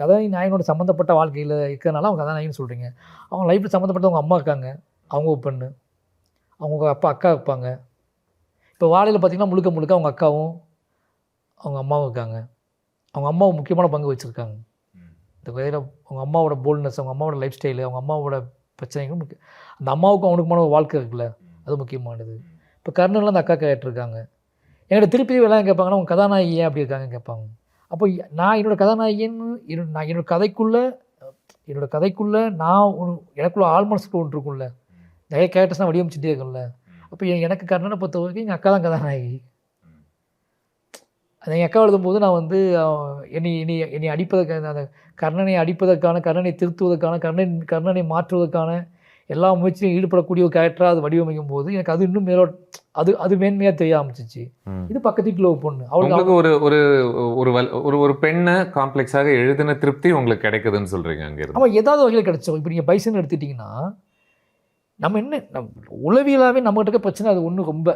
கதாநாயகி நாயகனோட சம்மந்தப்பட்ட வாழ்க்கையில் இருக்கிறதுனால அவங்க கதாநாயகின்னு சொல்கிறீங்க. அவங்க லைஃப்பில் சம்மந்தப்பட்ட அவங்க அம்மா இருக்காங்க, அவங்க ஒரு பெண்ணு, அவங்க அக்கா இருப்பாங்க. இப்போ வாழையில் பார்த்தீங்கன்னா முழுக்க முழுக்க அவங்க அக்காவும் அவங்க அம்மாவும் இருக்காங்க. அவங்க அம்மாவும் முக்கியமான பங்கு வச்சுருக்காங்க. இந்த வேறு அவங்க அம்மாவோட போல்ட்னஸ், அவங்க அம்மாவோட லைஃப் ஸ்டைலு, அவங்க அம்மாவோட பிரச்சனைகளும் அந்த அம்மாவுக்கும் அவனுக்குமான ஒரு வாழ்க்கை இருக்குல்ல, அது முக்கியமானது. இப்போ கர்ணன்லாம் அந்த அக்கா கேட்டிருக்காங்க. என்கிட்ட திருப்பி எல்லாம் கேட்பாங்கன்னா உங்கள் கதாநாயகி ஏன் அப்படி இருக்காங்க கேட்பாங்க. அப்போ நான் என்னோடய கதாநாயகின்னு நான் என்னோடய கதைக்குள்ளே நான் எனக்குள்ள ஆழ்மனசுக்கு ஒன்று இருக்கும்ல, நிறைய கேரக்டர்ஸ்லாம் வடிவமைச்சுட்டே இருக்கும்ல. அப்போ எனக்கு கர்ணனை பொறுத்த வரைக்கும் எங்கள் அக்கா தான் கதாநாயகி. அது எங்கள் அக்கா எழுதும்போது நான் வந்து என்னை அடிப்பதற்கான அந்த கர்ணனை அடிப்பதற்கான, கர்ணனை திருத்துவதற்கான, கர்ணனை மாற்றுவதற்கான எல்லா முயற்சியும் ஈடுபடக்கூடிய ஒரு கேரக்டராக அது வடிவமைக்கும் போது எனக்கு அது இன்னும் அது மேன்மையாக தெரிய ஆரம்பிச்சிச்சு. இது பக்கத்து வீட்டில் ஒரு பொண்ணு, அவங்களுக்கு ஒரு பெண்ணை காம்ப்ளெக்ஸாக எழுதின திருப்தி உங்களுக்கு கிடைக்குதுன்னு சொல்கிறீங்க அங்கே? ஆமாம், ஏதாவது வகையில் கிடைச்சோம். இப்போ நீங்கள் பைசன் எடுத்துட்டிங்கன்னா நம்ம உளவியலாகவே நம்மகிட்ட இருக்க பிரச்சனை அது ஒன்று ரொம்ப